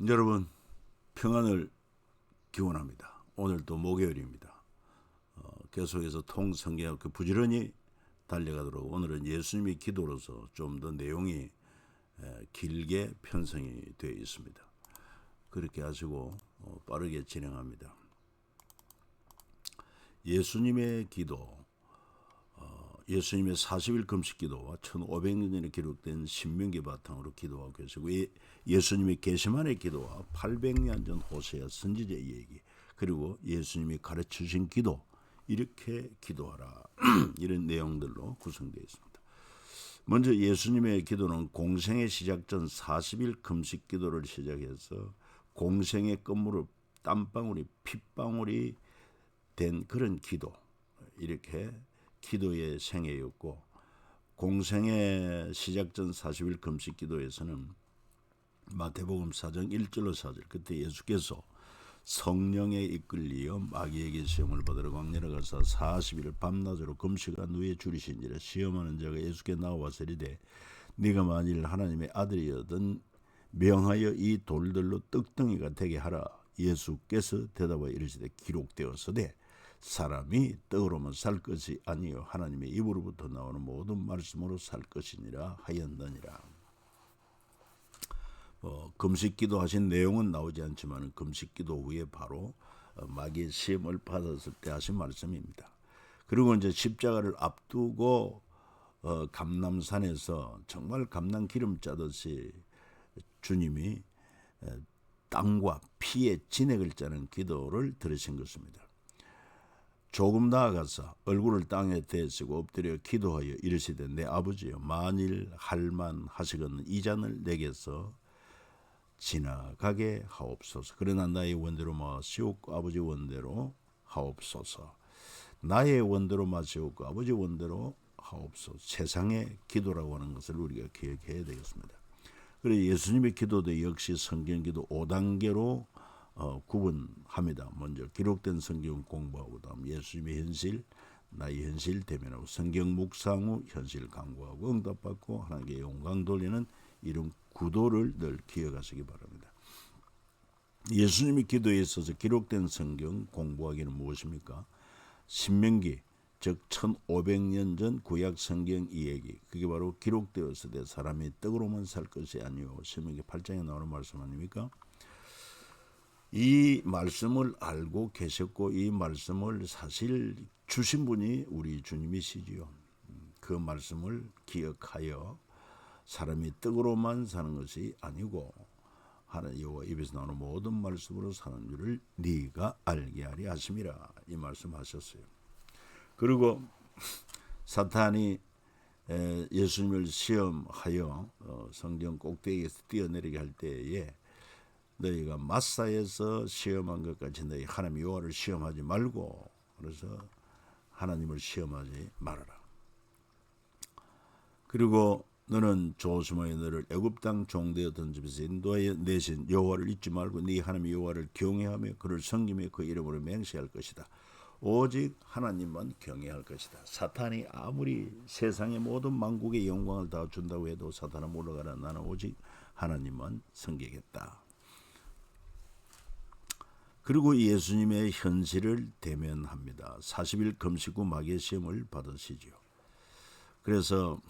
여러분, 평안을 기원합니다. 오늘도 목요일입니다. 계속해서 통성경 부지런히 달려가도록 오늘은 예수님의 기도로서 좀 더 내용이 길게 편성이 되어 있습니다. 그렇게 하시고 빠르게 진행합니다. 예수님의 기도, 예수님의 40일 금식 기도와 1500년 전에 기록된 신명기 바탕으로 기도하고 계시고, 예수님의 게세마네 기도와 800년 전 호세아 선지자의 얘기, 그리고 예수님이 가르치신 기도, 이렇게 기도하라 이런 내용들로 구성되어 있습니다. 먼저 예수님의 기도는 공생의 시작 전 40일 금식 기도를 시작해서 공생의 끝무렵 땀방울이 핏방울이 된 그런 기도, 이렇게 기도의 생애였고, 공생의 시작 전 40일 금식 기도에서는 마태복음 4장 1절로 4절, 그때 예수께서 성령에 이끌리어 마귀에게 시험을 받으러 광야로 가서 40일 밤낮으로 금식한 후에 줄이신지라. 시험하는 자가 예수께 나와서 이르되 네가 만일 하나님의 아들이거든 명하여 이 돌들로 떡덩이가 되게 하라. 예수께서 대답하여 이르시되 기록되었으되 사람이 떡으로만 살 것이 아니요 하나님의 입으로부터 나오는 모든 말씀으로 살 것이니라 하였느니라. 금식기도 하신 내용은 나오지 않지만 금식기도 후에 바로 마귀의 시험을 받았을 때 하신 말씀입니다. 그리고 이제 십자가를 앞두고 감람산에서 정말 감람 기름 짜듯이 주님이 땀과 피의 진액을 짜는 기도를 들으신 것입니다. 조금 나아가서 얼굴을 땅에 대시고 엎드려 기도하여 이르시되 내 아버지여, 만일 할만하시거든 이 잔을 내게서 지나가게 하옵소서. 그러나 나의 원대로 마시옵고 아버지 원대로 하옵소서. 나의 원대로 마시옵고 아버지 원대로 하옵소서. 세상의 기도라고 하는 것을 우리가 기억해야 되겠습니다. 그래서 예수님의 기도도 역시 성경기도 5단계로 구분합니다. 먼저 기록된 성경 공부하고, 다음 예수님의 현실, 나의 현실 대면하고, 성경 묵상 후 현실 강구하고 응답받고 하나님께 영광 돌리는 이런 구도를 늘 기억하시기 바랍니다. 예수님의 기도에 있어서 기록된 성경 공부하기는 무엇입니까? 신명기, 즉 1500년 전 구약 성경 이야기, 그게 바로 기록되었을 때 사람이 떡으로만 살 것이 아니요 신명기 8장에 나오는 말씀 아닙니까? 이 말씀을 알고 계셨고 이 말씀을 사실 주신 분이 우리 주님이시지요. 그 말씀을 기억하여 사람이 떡으로만 사는 것이 아니고 하나님 여호와 입에서 나오는 모든 말씀으로 사는 줄을 네가 알게 하리 하심이라, 이 말씀하셨어요. 그리고 사탄이 예수님을 시험하여 성경 꼭대기에서 뛰어내리게 할 때에 너희가 마사에서 시험한 것까지 너희 하나님 여호와를 시험하지 말고, 그래서 하나님을 시험하지 말아라. 그리고 너는 조심하여 너를 애굽 땅 종되었던 집에서 인도하여 내신 여호와를 잊지 말고 네 하나님 여호와를 경외하며 그를 섬기며 그 이름으로 맹세할 것이다. 오직 하나님만 경외할 것이다. 사탄이 아무리 세상의 모든 만국의 영광을 다 준다고 해도 사탄은 물러가라. 나는 오직 하나님만 섬기겠다. 그리고 예수님의 현실을 대면합니다. 40일 금식 후 마귀의 시험을 받으시죠. 그래서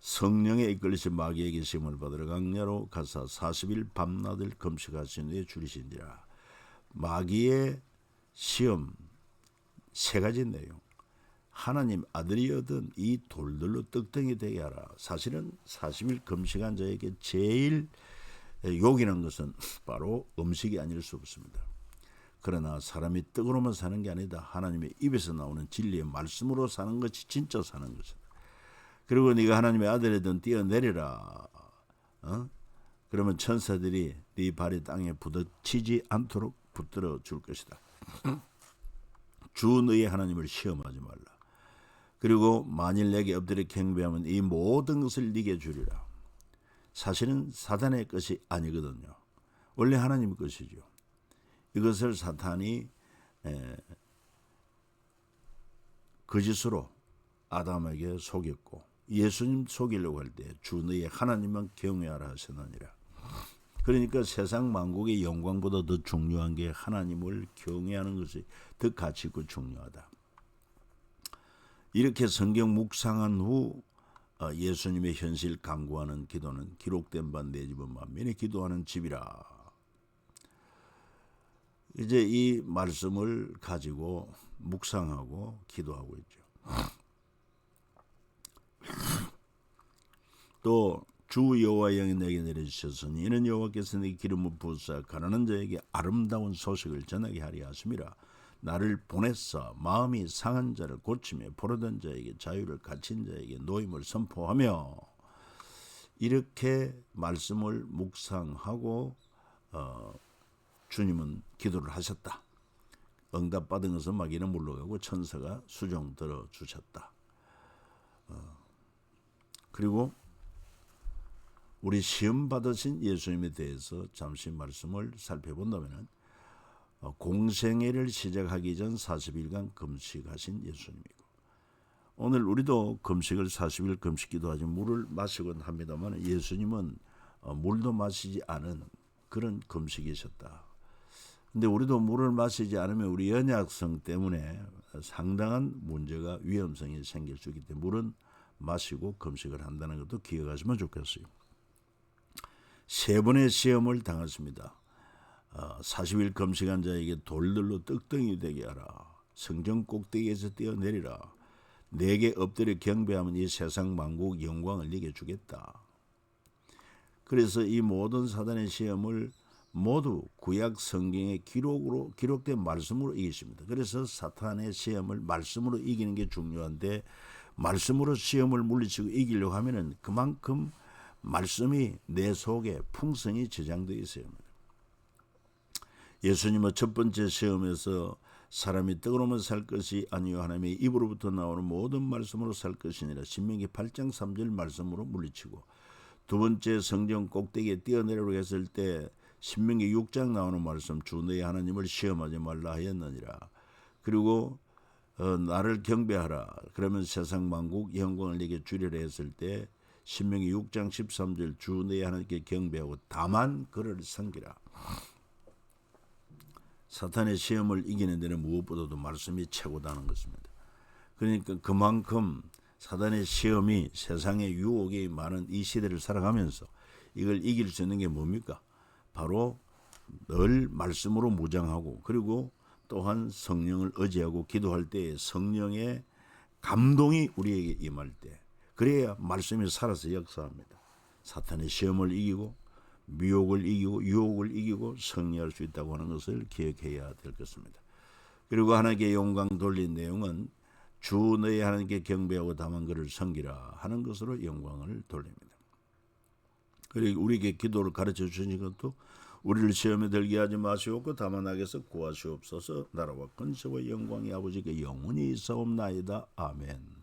성령에 이끌리신 마귀에게 시험을 받으러 광야로 가서 40일 밤낮을 금식하신 후에 줄이신지라. 마귀의 시험 세 가지 내용. 하나님 아들이거든 이 돌들로 떡덩이 되게 하라. 사실은 40일 금식한 자에게 제일 요긴한 것은 바로 음식이 아닐 수 없습니다. 그러나 사람이 떡으로만 사는 게 아니다. 하나님의 입에서 나오는 진리의 말씀으로 사는 것이 진짜 사는 것이다. 그리고 네가 하나님의 아들이든 뛰어내리라. 그러면 천사들이 네 발이 땅에 부딪히지 않도록 붙들어 줄 것이다. 주 너의 하나님을 시험하지 말라. 그리고 만일 내게 엎드려 경배하면 이 모든 것을 네게 주리라. 사실은 사탄의 것이 아니거든요. 원래 하나님의 것이죠. 이것을 사탄이 거짓으로 아담에게 속였고, 예수님 속이려고 할 때 주 너의 하나님만 경외하라 하셨느니라. 그러니까 세상 만국의 영광보다 더 중요한 게 하나님을 경외하는 것이 더 가치 있고 중요하다. 이렇게 성경 묵상한 후 예수님의 현실 강구하는 기도는 기록된 바 내 집은 만민이 기도하는 집이라. 이제 이 말씀을 가지고 묵상하고 기도하고 있죠. 또 주 여호와의 영이 내게 내려주셨으니 이는 여호와께서 내게 기름을 부으사 가난한 자에게 아름다운 소식을 전하게 하리 하심이라. 나를 보냈사 마음이 상한 자를 고치며 포로된 자에게 자유를 갇힌 자에게 노임을 선포하며. 이렇게 말씀을 묵상하고 주님은 기도를 하셨다. 응답받은 것은 마귀는 물러가고 천사가 수종 들어주셨다. 그리고 우리 시험 받으신 예수님에 대해서 잠시 말씀을 살펴본다면 공생애를 시작하기 전 40일간 금식하신 예수님이고, 오늘 우리도 금식을 40일 금식 기도하지 물을 마시곤 합니다만 예수님은 물도 마시지 않은 그런 금식이셨다. 근데 우리도 물을 마시지 않으면 우리 연약성 때문에 상당한 문제가 위험성이 생길 수 있기 때문에 물은 마시고 금식을 한다는 것도 기억하시면 좋겠어요. 3번의 시험을 당했습니다. 40일 금식한 자에게 돌들로 떡덩이 되게 하라. 성전 꼭대기에서 뛰어내리라. 내게 엎드려 경배하면 이 세상 만국 영광을 네게 주겠다. 그래서 이 모든 사단의 시험을 모두 구약 성경의 기록된 말씀으로 이기십니다. 그래서 사탄의 시험을 말씀으로 이기는 게 중요한데, 말씀으로 시험을 물리치고 이기려고 하면은 그만큼 말씀이 내 속에 풍성히 저장되어 있어야 합니다. 예수님은 첫 번째 시험에서 사람이 떡으로만 살 것이 아니요 하나님의 입으로부터 나오는 모든 말씀으로 살 것이니라 신명기 8장 3절 말씀으로 물리치고, 두 번째 성전 꼭대기에 뛰어내려고 했을 때 신명기 6장 나오는 말씀 주 너희 하나님을 시험하지 말라 하였느니라. 그리고 나를 경배하라 그러면 세상 만국 영광을 네게 주리라 했을 때 신명기 6장 13절 주 너희 하나님께 경배하고 다만 그를 섬기라. 사탄의 시험을 이기는 데는 무엇보다도 말씀이 최고다는 것입니다. 그러니까 그만큼 사탄의 시험이 세상의 유혹이 많은 이 시대를 살아가면서 이걸 이길 수 있는 게 뭡니까? 바로 늘 말씀으로 무장하고, 그리고 또한 성령을 의지하고 기도할 때 성령의 감동이 우리에게 임할 때, 그래야 말씀이 살아서 역사합니다. 사탄의 시험을 이기고 미혹을 이기고 유혹을 이기고 승리할 수 있다고 하는 것을 기억해야 될 것입니다. 그리고 하나님께 영광 돌린 내용은 주 너희 하나님께 경배하고 다만 그를 섬기라 하는 것으로 영광을 돌립니다. 그리고 우리에게 기도를 가르쳐 주신 것도 우리를 시험에 들게 하지 마시옵고 다만 악에서 구하시옵소서. 나라와 권세와 영광이 아버지께 영원히 있사옵나이다. 아멘.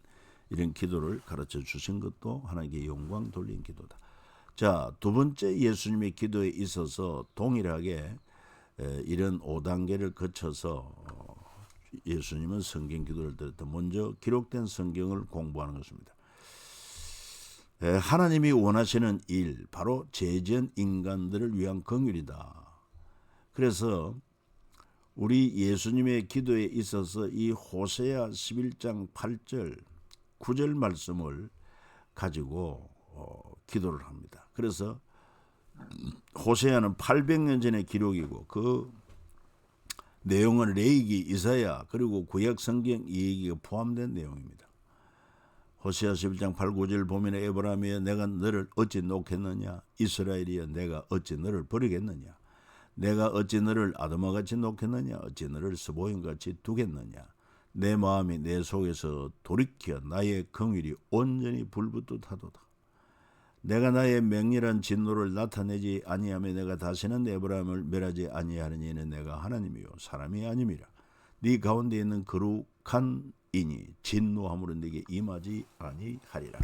이런 기도를 가르쳐 주신 것도 하나님께 영광 돌린 기도다. 자, 두 번째 예수님의 기도에 있어서 동일하게 이런 5단계를 거쳐서 예수님은 성경 기도를 드렸다. 먼저 기록된 성경을 공부하는 것입니다. 하나님이 원하시는 일, 바로 죄지은 인간들을 위한 긍휼이다. 그래서 우리 예수님의 기도에 있어서 이 호세아 11장 8절 9절 말씀을 가지고 기도를 합니다. 그래서 호세아는 800년 전의 기록이고 그 내용은 레위기, 이사야 그리고 구약 성경 이야기가 포함된 내용입니다. 호세아 11장 8, 9절 보면 에브라임이여 내가 너를 어찌 놓겠느냐, 이스라엘이여 내가 어찌 너를 버리겠느냐, 내가 어찌 너를 아드마같이 놓겠느냐, 어찌 너를 스보임같이 두겠느냐, 내 마음이 내 속에서 돌이켜 나의 긍휼이 온전히 불붙듯하도다. 내가 나의 맹렬한 진노를 나타내지 아니하며 내가 다시는 에브라임을 멸하지 아니하느니 이는 내가 하나님이요 사람이 아님이라. 네 가운데 있는 거룩한 이니 진노함으로 네게 임하지 아니하리라.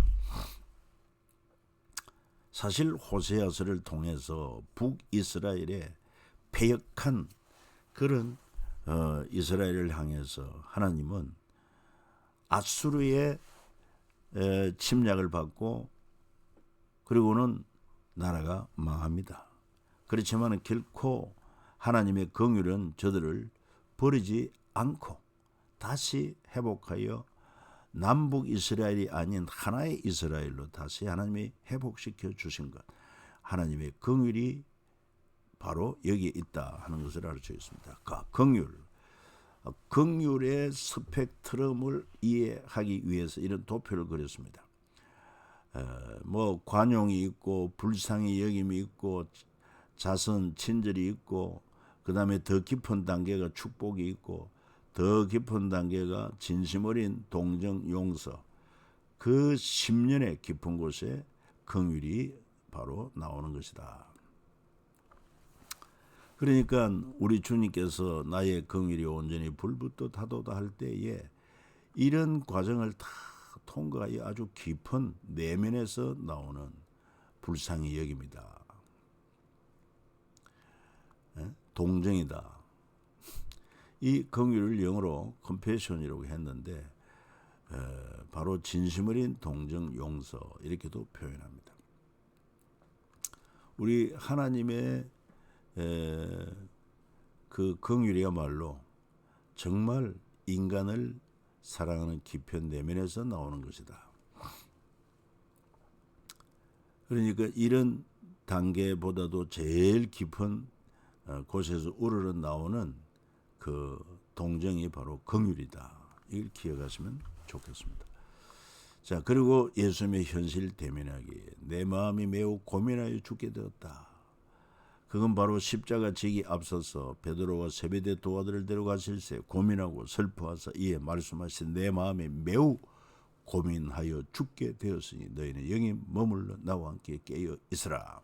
사실 호세아서를 통해서 북이스라엘의 패역한 그런 이스라엘을 향해서 하나님은 아수르의 침략을 받고 그리고는 나라가 망합니다. 그렇지만 결코 하나님의 긍휼은 저들을 버리지 않고 다시 회복하여 남북 이스라엘이 아닌 하나의 이스라엘로 다시 하나님이 회복시켜 주신 것, 하나님의 긍휼이 바로 여기에 있다 하는 것을 알 수 있습니다. 긍휼의 스펙트럼을 이해하기 위해서 이런 도표를 그렸습니다. 관용이 있고 불쌍히 여김이 있고 자선 친절이 있고, 그 다음에 더 깊은 단계가 축복이 있고, 더 깊은 단계가 진심 어린 동정 용서, 그 10년의 깊은 곳에 긍휼이 바로 나오는 것이다. 그러니까 우리 주님께서 나의 긍휼이 온전히 불붙듯 하도다 할 때에 이런 과정을 다 통과하여 아주 깊은 내면에서 나오는 불쌍히 여깁니다. 동정이다. 이 긍휼을 영어로 compassion이라고 했는데 바로 진심 어린 동정 용서 이렇게도 표현합니다. 우리 하나님의 그 긍휼이야말로 정말 인간을 사랑하는 깊은 내면에서 나오는 것이다. 그러니까 이런 단계보다도 제일 깊은 곳에서 우러러 나오는 그 동정이 바로 긍휼이다. 이걸 기억하시면 좋겠습니다. 자, 그리고 예수님의 현실 대면하기. 내 마음이 매우 고민하여 죽게 되었다. 그건 바로 십자가 지기 앞서서 베드로와 세베대 두 아들을 데려가실새 고민하고 슬퍼하사 이에 말씀하신 내 마음이 매우 고민하여 죽게 되었으니 너희는 영이 머물러 나와 함께 깨어 있으라.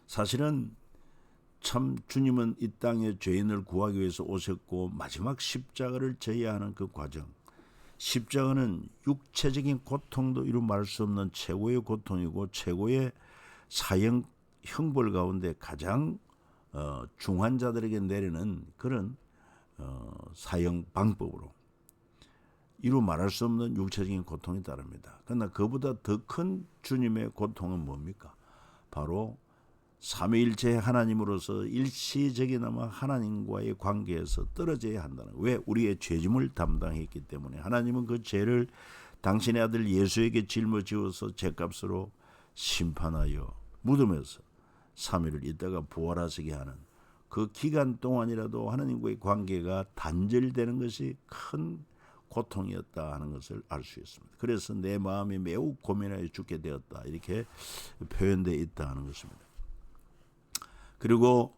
사실은 참 주님은 이 땅에 죄인을 구하기 위해서 오셨고 마지막 십자가를 져야 하는 그 과정, 십자가는 육체적인 고통도 이루 말할 수 없는 최고의 고통이고 최고의 사형 형벌 가운데 가장 중한 자들에게 내리는 그런 사형 방법으로 이루 말할 수 없는 육체적인 고통이 따릅니다. 그러나 그보다 더 큰 주님의 고통은 뭡니까? 바로 삼위일체 하나님으로서 일시적이나마 하나님과의 관계에서 떨어져야 한다는 거예요. 왜? 우리의 죄짐을 담당했기 때문에. 하나님은 그 죄를 당신의 아들 예수에게 짊어지어서 죄값으로 심판하여 무덤에서 3일을 있다가 부활하시게 하는 그 기간 동안이라도 하나님과의 관계가 단절되는 것이 큰 고통이었다 하는 것을 알 수 있습니다. 그래서 내 마음이 매우 고민하여 죽게 되었다 이렇게 표현되어 있다 하는 것입니다. 그리고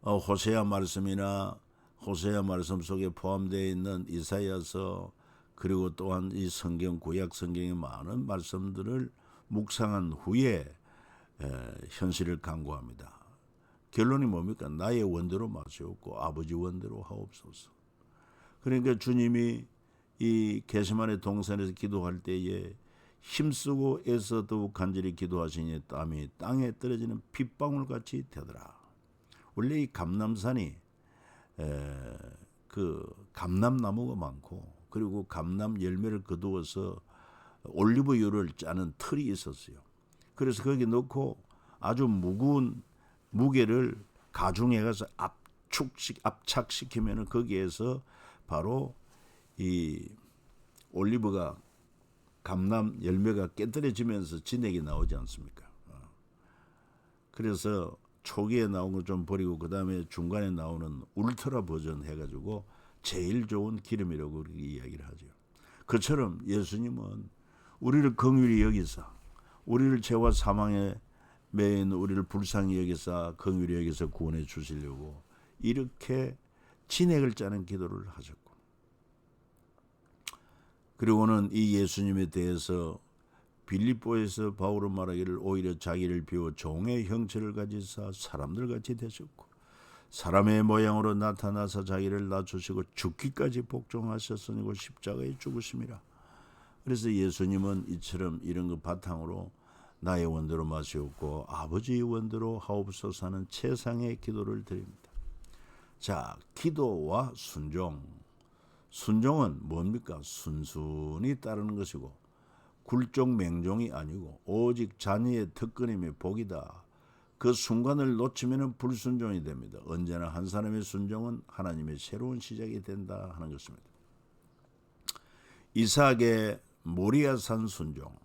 호세아 말씀이나 호세아 말씀 속에 포함되어 있는 이사야서, 그리고 또한 이 성경 구약 성경의 많은 말씀들을 묵상한 후에 현실을 간구합니다. 결론이 뭡니까? 나의 원대로 마시옵고 아버지 원대로 하옵소서. 그러니까 주님이 이 겟세마네 동산에서 기도할 때에 힘쓰고 애써 더욱 간절히 기도하시니 땀이 땅에 떨어지는 빗방울같이 되더라. 원래 이 감람산이 그 감람나무가 많고, 그리고 감람 열매를 거두어서 올리브유를 짜는 틀이 있었어요. 그래서 거기 넣고 아주 무거운 무게를 가중해 가서 압착시키면 거기에서 바로 이 올리브가 감람 열매가 깨뜨려지면서 진액이 나오지 않습니까? 그래서 초기에 나온 거 좀 버리고 그 다음에 중간에 나오는 울트라 버전 해가지고 제일 좋은 기름이라고 그렇게 이야기를 하죠. 그처럼 예수님은 우리를 긍휼히 여기사, 우리를 죄와 사망에 매인 우리를 불쌍히 여기사 긍휼히 여기서 구원해 주시려고 이렇게 진액을 짜는 기도를 하셨고, 그리고는 이 예수님에 대해서 빌립보에서 바울은 말하기를 오히려 자기를 비워 종의 형체를 가지사 사람들같이 되셨고 사람의 모양으로 나타나서 자기를 낮추시고 죽기까지 복종하셨으니 곧 십자가에 죽으심이라. 그래서 예수님은 이처럼 이런 것 바탕으로 나의 원대로 마시옵고 아버지의 원대로 하옵소서 하는 최상의 기도를 드립니다. 자, 기도와 순종. 순종은 뭡니까? 순순히 따르는 것이고 굴종 맹종이 아니고 오직 자녀의 특권임의 복이다. 그 순간을 놓치면 불순종이 됩니다. 언제나 한 사람의 순종은 하나님의 새로운 시작이 된다 하는 것입니다. 이삭의 모리아산 순종,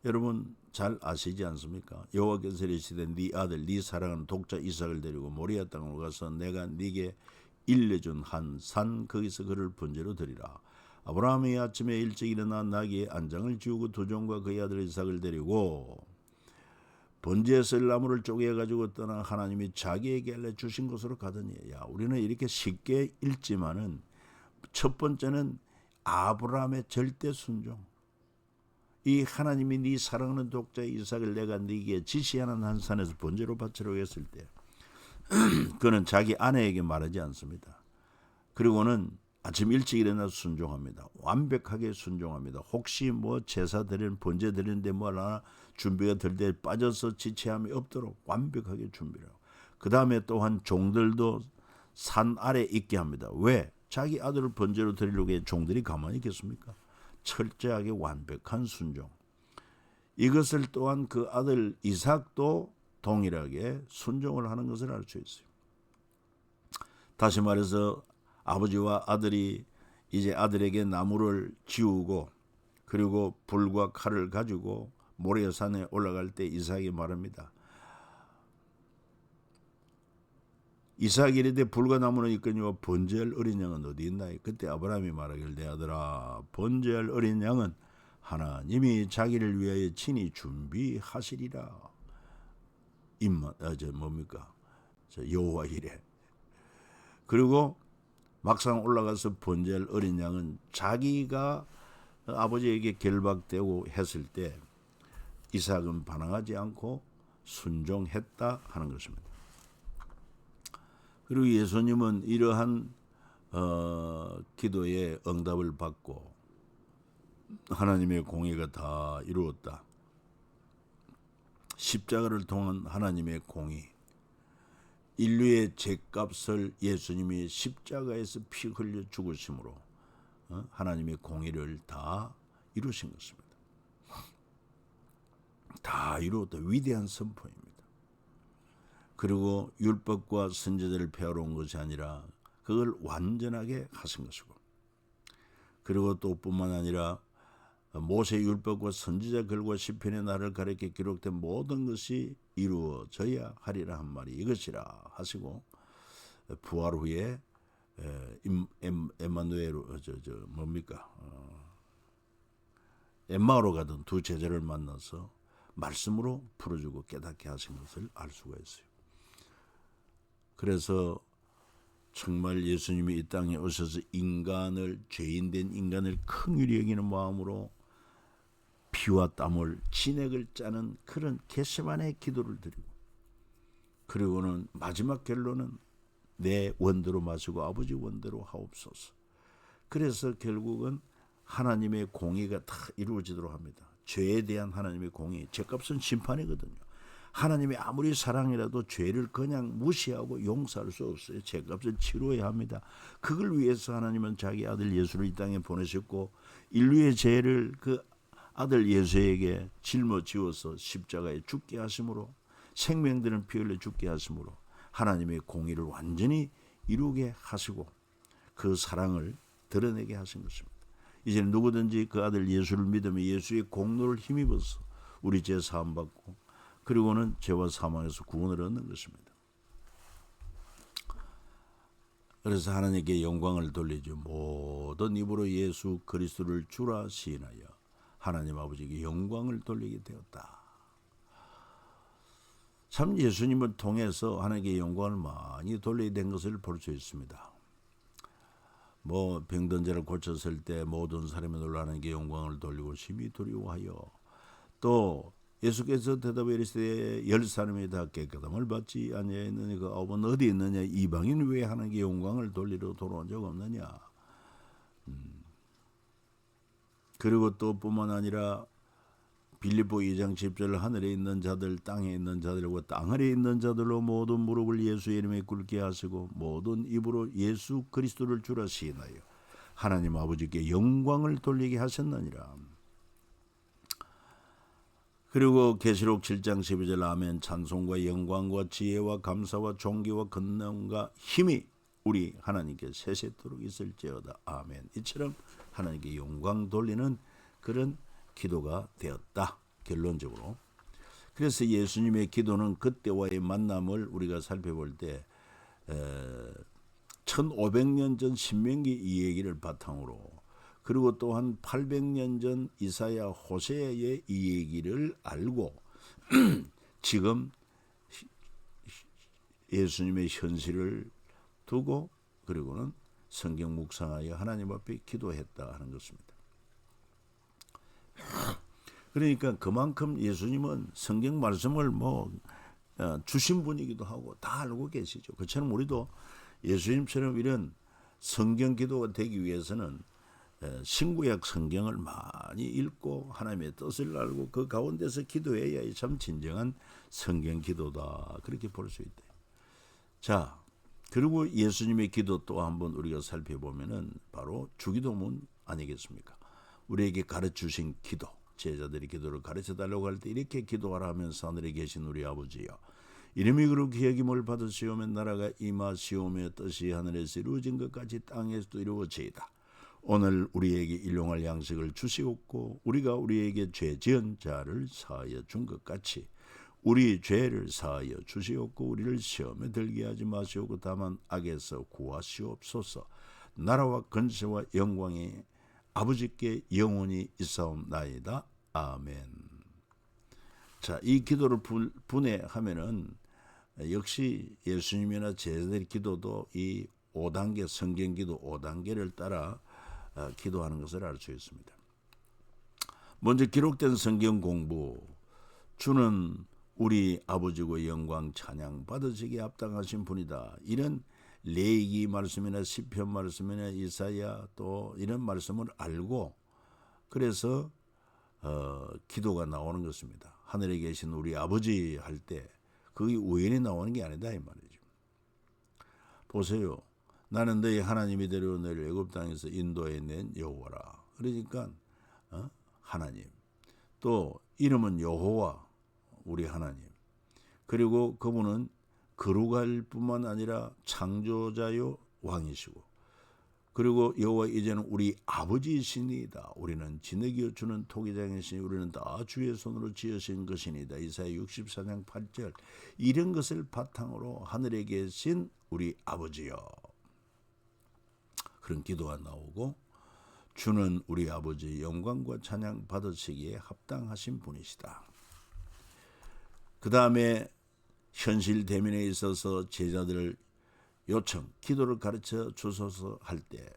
여러분 잘 아시지 않습니까? 여호와께서 이르시되 네 아들 네 사랑하는 독자 이삭을 데리고 모리아 땅으로 가서 내가 네게 일러준 한 산 거기서 그를 번제로 드리라. 아브라함이 아침에 일찍 일어나 나귀의 안장을 지우고 두 종과 그의 아들 이삭을 데리고 번제에 쓸 나무를 쪼개가지고 떠나 하나님이 자기에게 알려주신 곳으로 가더니, 야, 우리는 이렇게 쉽게 읽지만은 첫 번째는 아브라함의 절대 순종. 이 하나님이 네 사랑하는 독자 이삭을 내가 네게 지시하는 한 산에서 번제로 바치라고 했을 때 그는 자기 아내에게 말하지 않습니다. 그리고는 아침 일찍 일어나서 순종합니다. 완벽하게 순종합니다. 혹시 뭐 제사 드리는 번제 드리는데 뭐 하나 준비가 될 때 빠져서 지체함이 없도록 완벽하게 준비를 하고, 그 다음에 또한 종들도 산 아래 있게 합니다. 왜? 자기 아들을 번제로 드리려고 해 종들이 가만히 있겠습니까? 철저하게 완벽한 순종. 이것을 또한 그 아들 이삭도 동일하게 순종을 하는 것을 알 수 있어요. 다시 말해서 아버지와 아들이 이제 아들에게 나무를 지우고 그리고 불과 칼을 가지고 모리아산에 올라갈 때 이삭이 말합니다. 이삭이 이르되 불과 나무는 있거니와 번제할 어린 양은 어디 있나요? 그때 아브라함이 말하길 내 아들아 번제할 어린 양은 하나님이 자기를 위하여 친히 준비하시리라. 여호와 이래. 그리고 막상 올라가서 번제할 어린 양은 자기가 아버지에게 결박되고 했을 때 이삭은 반항하지 않고 순종했다 하는 것입니다. 그리고 예수님은 이러한 기도의 응답을 받고 하나님의 공의가 다 이루었다. 십자가를 통한 하나님의 공의, 인류의 죄값을 예수님이 십자가에서 피 흘려 죽으심으로 하나님의 공의를 다 이루신 것입니다. 다 이루었다. 위대한 선포입니다. 그리고 율법과 선지자를 폐하러 온 것이 아니라 그걸 완전하게 하신 것이고, 그리고 또 뿐만 아니라 모세 율법과 선지자 글과 시편의 나를 가리켜 기록된 모든 것이 이루어져야 하리라 한 말이 이것이라 하시고, 부활 후에 엠마오로 가던 두 제자를 만나서 말씀으로 풀어주고 깨닫게 하신 것을 알 수가 있어요. 그래서 정말 예수님이 이 땅에 오셔서 인간을, 죄인된 인간을 긍휼히 여기는 마음으로 피와 땀을 진액을 짜는 그런 겟세마네 기도를 드리고, 그리고는 마지막 결론은 내 원대로 마시고 아버지 원대로 하옵소서. 그래서 결국은 하나님의 공의가 다 이루어지도록 합니다. 죄에 대한 하나님의 공의, 죄값은 심판이거든요. 하나님이 아무리 사랑이라도 죄를 그냥 무시하고 용서할 수 없어요. 죄값을 치러야 합니다. 그걸 위해서 하나님은 자기 아들 예수를 이 땅에 보내셨고, 인류의 죄를 그 아들 예수에게 짊어지어서 십자가에 죽게 하심으로, 생명들은 피 흘려 죽게 하심으로 하나님의 공의를 완전히 이루게 하시고 그 사랑을 드러내게 하신 것입니다. 이제는 누구든지 그 아들 예수를 믿으며 예수의 공로를 힘입어서 우리 죄 사함 받고 그리고는 죄와 사망에서 구원을 얻는 것입니다. 그래서 하나님께 영광을 돌리죠. 모든 입으로 예수 그리스도를 주라 시인하여 하나님 아버지께 영광을 돌리게 되었다. 참 예수님을 통해서 하나님께 영광을 많이 돌리게 된 것을 볼 수 있습니다. 뭐 병든 자를 고쳤을 때 모든 사람이 놀라 하나님께 영광을 돌리고 심히 두려워하여, 또 예수께서 대답해 이르시되 10사람이 다 깨끗함을 받지 아니하였느냐 그 아홉은 어디 있느냐 이방인 왜 하나님께 영광을 돌리러 돌아온 적 없느냐. 그리고 또 뿐만 아니라 빌립보 2장 10절 하늘에 있는 자들 땅에 있는 자들과 땅 아래에 있는 자들로 모든 무릎을 예수의 이름에 꿇게 하시고 모든 입으로 예수 그리스도를 주라 시인하여 하나님 아버지께 영광을 돌리게 하셨느니라. 그리고 계시록 7장 12절 아멘. 찬송과 영광과 지혜와 감사와 존귀와 권능과 힘이 우리 하나님께 세세토록 있을지어다. 아멘. 이처럼 하나님께 영광 돌리는 그런 기도가 되었다. 결론적으로. 그래서 예수님의 기도는 그때와의 만남을 우리가 살펴볼 때 1500년 전 신명기 이 얘기를 바탕으로, 그리고 또한 800년 전 이사야 호세아의 이 얘기를 알고 지금 예수님의 현실을 두고 그리고는 성경 묵상하여 하나님 앞에 기도했다 하는 것입니다. 그러니까 그만큼 예수님은 성경 말씀을 주신 분이기도 하고 다 알고 계시죠. 그처럼 우리도 예수님처럼 이런 성경 기도가 되기 위해서는 신구약 성경을 많이 읽고 하나님의 뜻을 알고 그 가운데서 기도해야 참 진정한 성경 기도다, 그렇게 볼 수 있다. 자, 그리고 예수님의 기도 또 한번 우리가 살펴보면은 바로 주기도문 아니겠습니까? 우리에게 가르쳐주신 기도, 제자들이 기도를 가르쳐달라고 할 때 이렇게 기도하라 하면서 하늘에 계신 우리 아버지여, 이름이 그렇게 여김을 받으시오며 나라가 임하시오며 뜻이 하늘에서 이루어진 것 같이 땅에서도 이루어지이다. 오늘 우리에게 일용할 양식을 주시옵고 우리가 우리에게 죄 지은 자를 사하여 준 것 같이 우리 죄를 사하여 주시옵고 우리를 시험에 들게 하지 마시옵고 다만 악에서 구하시옵소서. 나라와 권세와 영광이 아버지께 영원히 있사옵나이다. 아멘. 자, 이 기도를 분해하면은 역시 예수님이나 제자들의 기도도 이 5단계 성경기도 5단계를 따라 기도하는 것을 알 수 있습니다. 먼저 기록된 성경 공부, 주는 우리 아버지고 영광 찬양 받으시기에 합당하신 분이다. 이런 레위기 말씀이나 시편 말씀이나 이사야 또 이런 말씀을 알고 그래서 기도가 나오는 것입니다. 하늘에 계신 우리 아버지 할 때 그게 우연히 나오는 게 아니다 이 말이죠. 보세요. 나는 너희 하나님이 되려 너희를 애굽 땅에서 인도해 낸 여호와라. 그러니까 하나님. 또 이름은 여호와 우리 하나님. 그리고 그분은 거룩할 뿐만 아니라 창조자요 왕이시고, 그리고 여호와 이제는 우리 아버지이시니이다. 우리는 지내기어 주는 토기장이시니 우리는 다 주의 손으로 지으신 것이니이다. 이사야 64장 8절. 이런 것을 바탕으로 하늘에 계신 우리 아버지여, 그런 기도가 나오고, 주는 우리 아버지 영광과 찬양 받으시기에 합당하신 분이시다. 그 다음에 현실 대면에 있어서 제자들을 요청, 기도를 가르쳐 주소서 할 때,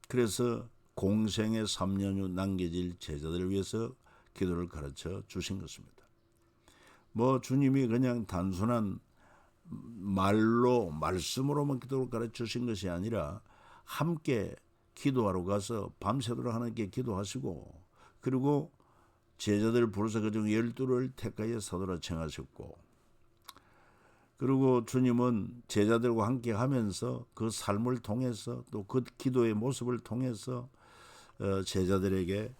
그래서 공생의 3년 후 남겨질 제자들을 위해서 기도를 가르쳐 주신 것입니다. 주님이 그냥 단순한 말씀으로만 기도를 가르쳐 주신 것이 아니라 함께 기도하러 가서 밤새도록 하나님께 기도하시고, 그리고 제자들을 부르서 그중 12를 택하여 사도라 청하셨고, 그리고 주님은 제자들과 함께 하면서 그 삶을 통해서 또 그 기도의 모습을 통해서 제자들에게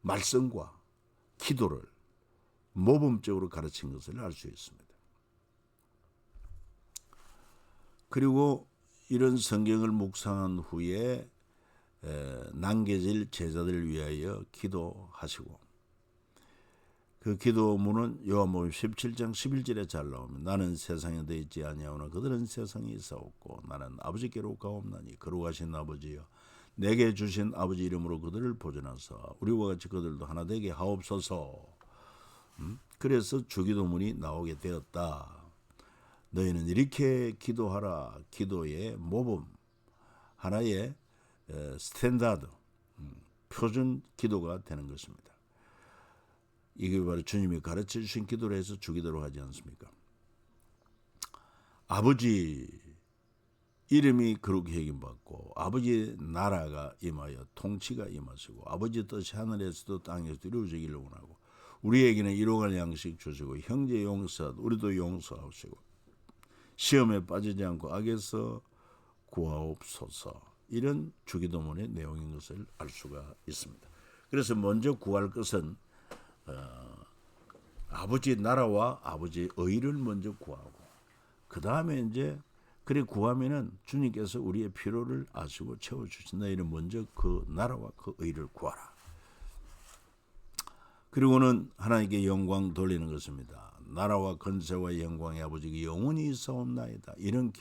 말씀과 기도를 모범적으로 가르친 것을 알 수 있습니다. 그리고 이런 성경을 묵상한 후에 남겨질 제자들을 위하여 기도하시고, 그 기도문은 요한복음 17장 11절에 잘 나오면 나는 세상에 더 있지 아니하오나 그들은 세상에 있사옵고 나는 아버지께로 가옵나니 거룩하신 아버지여 내게 주신 아버지 이름으로 그들을 보존하사 우리와 같이 그들도 하나 되게 하옵소서. 그래서 주기도문이 나오게 되었다. 너희는 이렇게 기도하라. 기도의 모범, 하나의 스탠다드, 표준 기도가 되는 것입니다. 이게 바로 주님이 가르쳐 주신 기도를 해서 주기도로 하지 않습니까? 아버지 이름이 그렇게 여김받고 아버지 나라가 임하여 통치가 임하시고 아버지 뜻이 하늘에서도 땅에서도 이루어지기를 원하고 우리에게는 일용할 양식 주시고 형제 용서하듯 우리도 용서하시고 시험에 빠지지 않고 악에서 구하옵소서. 이런 주기도문의 내용인 것을 알 수가 있습니다. 그래서 먼저 구할 것은 아버지 나라와 아버지의 의를 먼저 구하고, 그 다음에 이제 그래 구하면은 주님께서 우리의 필요를 아시고 채워주신다. 이는 먼저 그 나라와 그 의를 구하라. 그리고는 하나님께 영광 돌리는 것입니다. 나라와 권세와 영광의 아버지께 영원히 있사옵나이다. 이런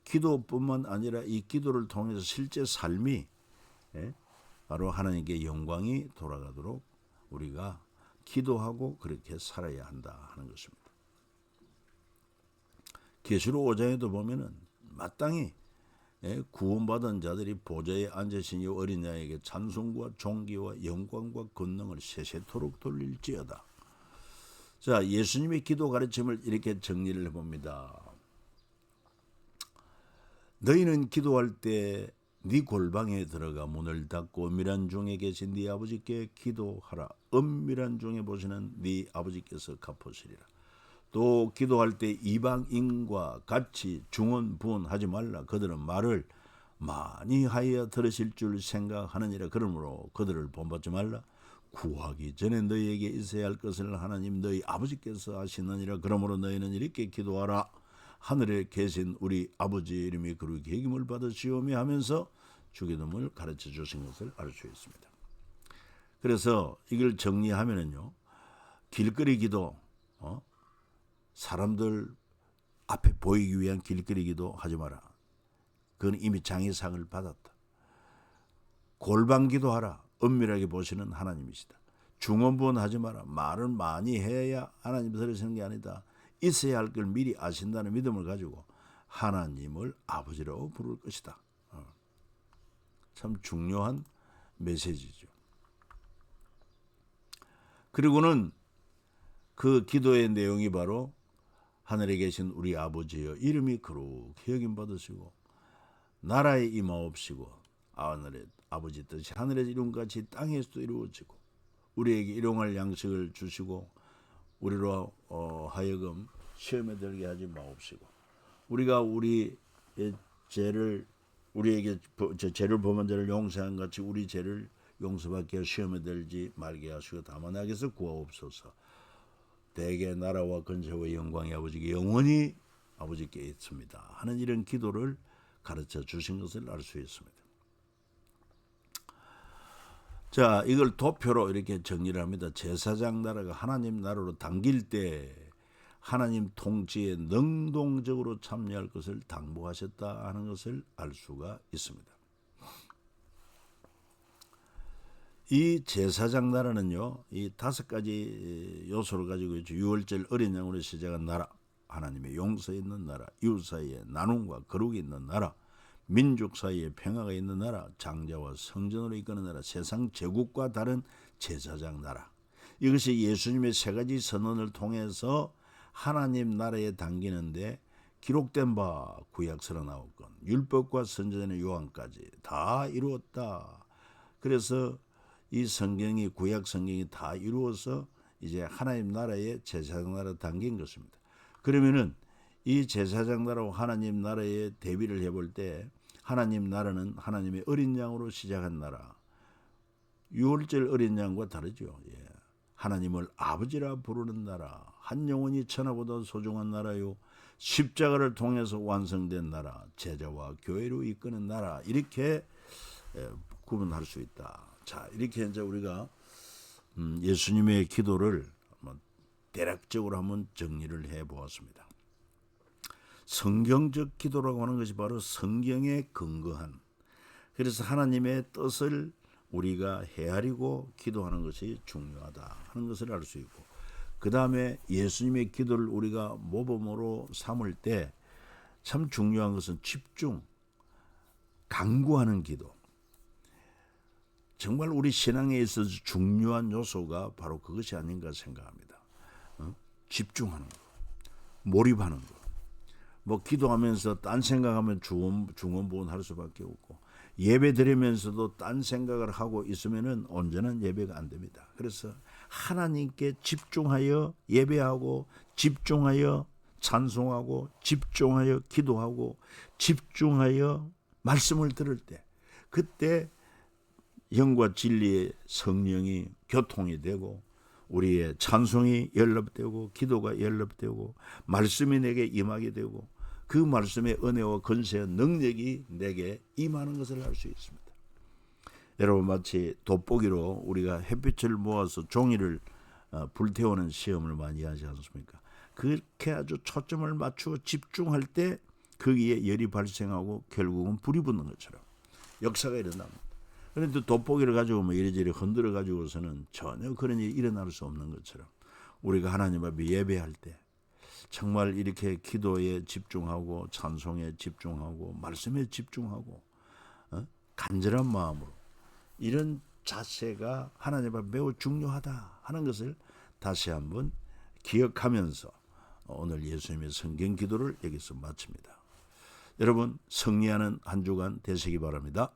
기도뿐만 아니라 이 기도를 통해서 실제 삶이 바로 하나님께 영광이 돌아가도록 우리가 기도하고 그렇게 살아야 한다 하는 것입니다. 계시록 5장에도 보면은 마땅히 구원받은 자들이 보좌에 앉으신 이 어린 양에게 찬송과 존귀와 영광과 권능을 세세토록 돌릴지어다. 자, 예수님의 기도 가르침을 이렇게 정리를 해봅니다. 너희는 기도할 때 네 골방에 들어가 문을 닫고 은밀한 중에 계신 네 아버지께 기도하라. 은밀한 중에 보시는 네 아버지께서 갚으시리라. 또 기도할 때 이방인과 같이 중언부언하지 말라. 그들은 말을 많이 하여 들으실 줄 생각하느니라. 그러므로 그들을 본받지 말라. 구하기 전에 너희에게 있어야 할 것을 하나님 너희 아버지께서 하시느니라. 그러므로 너희는 이렇게 기도하라. 하늘에 계신 우리 아버지 이름이 거룩히 여김을 받으시오며 하면서 주기도문을 가르쳐 주신 것을 알 수 있습니다. 그래서 이걸 정리하면은요, 길거리 기도, 사람들 앞에 보이기 위한 길거리 기도 하지 마라. 그건 이미 장애상을 받았다. 골방 기도하라. 은밀하게 보시는 하나님이시다. 중언부언하지 마라. 말을 많이 해야 하나님 들으시는 게 아니다. 있어야 할 걸 미리 아신다는 믿음을 가지고 하나님을 아버지라고 부를 것이다. 참 중요한 메시지죠. 그리고는 그 기도의 내용이 바로 하늘에 계신 우리 아버지여 이름이 거룩히 여김받으시고 나라에 임하옵시고 하늘의 아버지 뜻이 하늘에서 이룬같이 땅에서도 이루어지고 우리에게 일용할 양식을 주시고 우리로 하여금 시험에 들게 하지 마옵시고 우리가 우리의 죄를 우리에게 죄를 범한 자를 용서한 같이 우리 죄를 용서받게 시험에 들지 말게 하시고 다만 악에서 구하옵소서. 대개 나라와 권세와 영광이 아버지께 영원히 아버지께 있습니다 하는 이런 기도를 가르쳐 주신 것을 알 수 있습니다. 자, 이걸 도표로 이렇게 정리를 합니다. 제사장 나라가 하나님 나라로 당길 때 하나님 통치에 능동적으로 참여할 것을 당부하셨다 하는 것을 알 수가 있습니다. 이 제사장 나라는요, 이 5가지 요소를 가지고 있죠. 유월절 어린 양으로 시작한 나라, 하나님의 용서에 있는 나라, 이웃 사이에 나눔과 거룩이 있는 나라, 민족 사이에 평화가 있는 나라, 장자와 성전으로 이끄는 나라, 세상 제국과 다른 제사장 나라. 이것이 예수님의 3가지 선언을 통해서 하나님 나라에 당기는데 기록된 바 구약 39권, 율법과 선지자의 요한까지 다 이루었다. 그래서 이 성경이 구약 성경이 다 이루어서 이제 하나님 나라의 제사장 나라 당긴 것입니다. 그러면은 이 제사장 나라와 하나님 나라의 대비를 해볼 때 하나님 나라는 하나님의 어린 양으로 시작한 나라. 유월절 어린 양과 다르죠. 예. 하나님을 아버지라 부르는 나라. 한 영혼이 천하보다 소중한 나라요. 십자가를 통해서 완성된 나라. 제자와 교회로 이끄는 나라. 이렇게 구분할 수 있다. 자, 이렇게 이제 우리가 예수님의 기도를 대략적으로 한번 정리를 해 보았습니다. 성경적 기도라고 하는 것이 바로 성경에 근거한, 그래서 하나님의 뜻을 우리가 헤아리고 기도하는 것이 중요하다 하는 것을 알 수 있고, 그 다음에 예수님의 기도를 우리가 모범으로 삼을 때 참 중요한 것은 집중, 간구하는 기도. 정말 우리 신앙에 있어서 중요한 요소가 바로 그것이 아닌가 생각합니다. 집중하는 거, 몰입하는 거. 뭐 기도하면서 딴 생각하면 중언부언할 수밖에 없고, 예배 드리면서도 딴 생각을 하고 있으면은 온전한 예배가 안 됩니다. 그래서 하나님께 집중하여 예배하고, 집중하여 찬송하고, 집중하여 기도하고, 집중하여 말씀을 들을 때, 그때 영과 진리의 성령이 교통이 되고 우리의 찬송이 연락되고 기도가 연락되고 말씀이 내게 임하게 되고 그 말씀의 은혜와 권세와 능력이 내게 임하는 것을 알 수 있습니다. 여러분, 마치 돋보기로 우리가 햇빛을 모아서 종이를 불태우는 시험을 많이 하지 않습니까? 그렇게 아주 초점을 맞추고 집중할 때 거기에 열이 발생하고 결국은 불이 붙는 것처럼 역사가 일어납니다. 그런데 돋보기를 가지고 뭐 이리저리 흔들어 가지고서는 전혀 그런 일이 일어날 수 없는 것처럼 우리가 하나님 앞에 예배할 때 정말 이렇게 기도에 집중하고 찬송에 집중하고 말씀에 집중하고 간절한 마음으로 이런 자세가 하나님 앞에 매우 중요하다 하는 것을 다시 한번 기억하면서 오늘 예수님의 성경 기도를 여기서 마칩니다. 여러분, 승리하는 한 주간 되시기 바랍니다.